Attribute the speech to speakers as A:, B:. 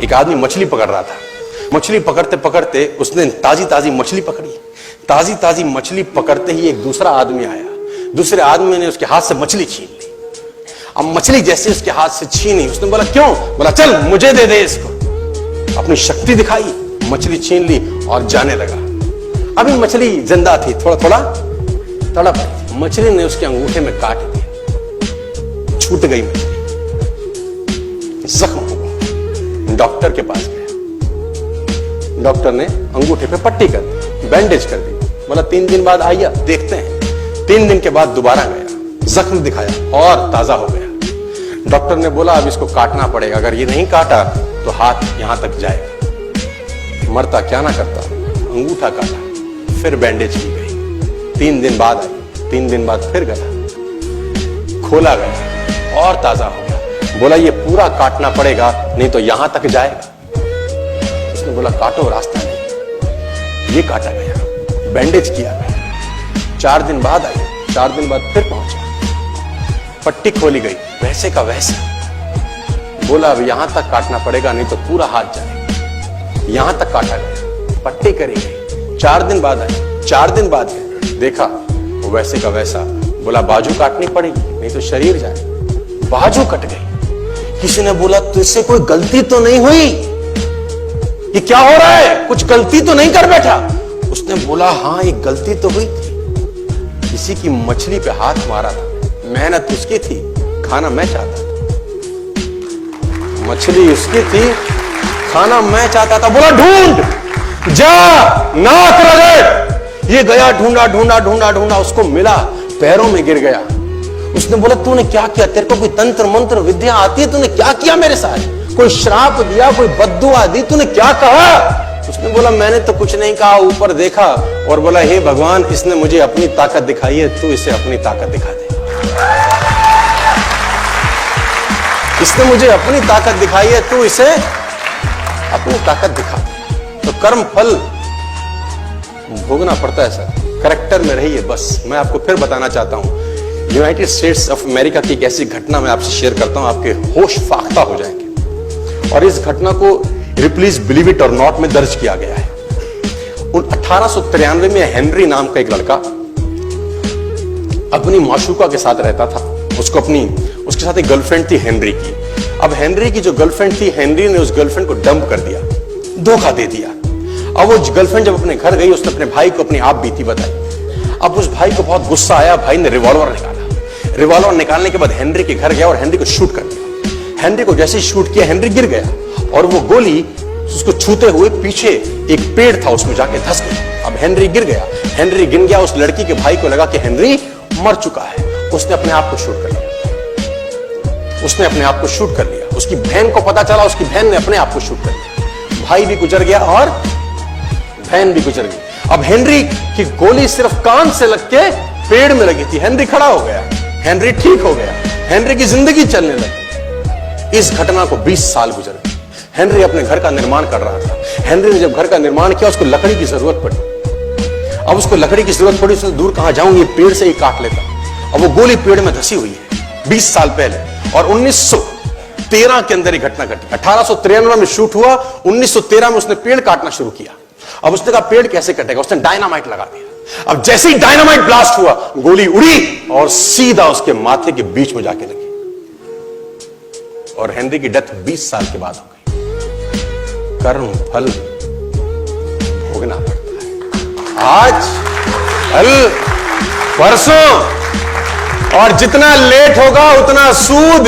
A: एक आदमी मछली पकड़ रहा था। मछली पकड़ते पकड़ते उसने ताजी ताजी मछली पकड़ी। ताजी ताजी मछली पकड़ते ही एक दूसरा आदमी आया। दूसरे आदमी ने उसके हाथ से मछली छीन ली। अब मछली जैसे उसके हाथ से छीनी, उसने बोला क्यों? बोला चल मुझे दे दे इसको। अपनी शक्ति दिखाई, मछली छीन ली और जाने लगा। अभी मछली जिंदा थी, थोड़ा थोड़ा तड़प रही। मछली ने उसके अंगूठे में काट दिया, छूट गई मछली, जख्म हुआ। डॉक्टर के पास गया। डॉक्टर ने अंगूठे पे पट्टी कर दी, बैंडेज कर दी। बोला 3 दिन बाद आइए देखते हैं। 3 दिन के बाद दोबारा गया, जख्म दिखाया और ताजा हो गया। डॉक्टर ने बोला अब इसको काटना पड़ेगा, अगर ये नहीं काटा तो हाथ यहां तक जाएगा। मरता क्या ना करता, अंगूठा काटा, फिर बैंडेज की गई। 3 दिन बाद आई, 3 दिन बाद फिर गया, खोला गया और ताजा हो गया। बोला ये पूरा काटना पड़ेगा नहीं तो यहां तक जाएगा। उसने बोला काटो, रास्ता नहीं। ये काटा गया, बैंडेज किया गया। 4 दिन बाद आई, 4 दिन बाद फिर पहुंचा, पट्टी खोली गई, वैसे का वैसा। बोला अब यहां तक काटना पड़ेगा नहीं तो पूरा हाथ जाएगा। यहां तक काटा गया, पट्टी करी गई। 4 दिन बाद आई, 4 दिन बाद गए, देखा वो वैसे का वैसा। बोला बाजू काटनी पड़ेगी नहीं तो शरीर जाए। बाजू कट गई। किसी ने बोला तुझसे कोई गलती तो नहीं हुई? ये क्या हो रहा है? कुछ गलती तो नहीं कर बैठा? उसने बोला हाँ एक गलती तो हुई थी। किसी की मछली पे हाथ मारा था, मेहनत उसकी थी, खाना मैं चाहता था। मछली उसकी थी, खाना मैं चाहता था। बोला ढूंढ, जा, नाक रगड़। ये गया, ढूंढा ढूंढा ढूंढा ढूंढा, उसको मिला, पैरों में गिर गया। उसने बोला तूने क्या किया? तेरे को कोई तंत्र मंत्र विद्या आती है? तूने क्या किया मेरे साथ? कोई श्राप दिया, कोई बद्दुआ दी? तूने क्या कहा? उसने बोला मैंने तो कुछ नहीं कहा, ऊपर देखा और बोला हे भगवान, इसने मुझे अपनी ताकत दिखाई है, तू इसे अपनी ताकत दिखा दे। इसने मुझे अपनी ताकत दिखाई है, तू इसे अपनी ताकत दिखा दे। तो कर्म फल भोगना पड़ता है सर, करेक्टर में रहिए बस। मैं आपको फिर बताना चाहता हूं, यूनाइटेड स्टेट्स ऑफ अमेरिका की एक ऐसी घटना मैं आपसे शेयर करता हूं, आपके होश फाख्ता हो जाएंगे। और इस घटना को प्लीज बिलीव इट और नॉट में दर्ज किया गया है। 1893 में हेनरी नाम का एक लड़का अपनी माशूका के साथ रहता था। उसके साथ एक गर्लफ्रेंड थी हेनरी की। अब हेनरी की जो गर्लफ्रेंड थी, हेनरी ने उस गर्लफ्रेंड को डंप कर दिया, धोखा दे दिया। अब वो गर्लफ्रेंड जब अपने घर गई, उसने अपने भाई को अपनी आप बीती बताई। अब उस भाई को बहुत गुस्सा आया, भाई ने रिवॉल्वर निकाला। रिवॉल्वर निकालने के बाद हेनरी के घर गया और हेनरी को शूट कर दिया। हेनरी को जैसे ही शूट किया, हेनरी गिर गया और वो गोली उसको छूते हुए पीछे एक पेड़ था, उसमें जाके धंस गई। अब हेनरी गिर गया, हेनरी गिर गया। उस लड़की के भाई को लगा कि हेनरी मर चुका है, उसने अपने आप को शूट कर लिया। उसने अपने आप को शूट कर लिया। उसकी बहन को पता चला, उसकी बहन ने अपने आप को शूट कर लिया। भाई भी गुजर गया और बहन भी गुजर गई। अब हेनरी की गोली सिर्फ कान से लग के पेड़ में लगी थी। हेनरी खड़ा हो गया, हेनरी ठीक हो गया, हेनरी की जिंदगी चलने लगी। इस घटना को 20 साल गुजर गए। हेनरी अपने घर का निर्माण कर रहा था। हेनरी ने जब घर का निर्माण किया, उसको लकड़ी की जरूरत पड़ी। अब उसको लकड़ी की जरूरत पड़ी, उसने दूर कहां जाऊं, ये पेड़ से ही काट लेता। अब वो गोली पेड़ में धसी हुई है 20 साल पहले। और 1913 के अंदर ये घटना घटी। 1893 में शूट हुआ, 1913 में उसने पेड़ काटना शुरू किया। अब उसने कहा पेड़ कैसे कटेगा? उसने डायनामाइट लगा दिया। अब जैसे ही डायनामाइट ब्लास्ट हुआ, गोली उड़ी और सीधा उसके माथे के बीच में जाके लगी और हेनरी की डेथ 20 साल के बाद हो गई। कर्म फल भोगना पड़ता है, आज कल परसों, और जितना लेट होगा उतना सूद।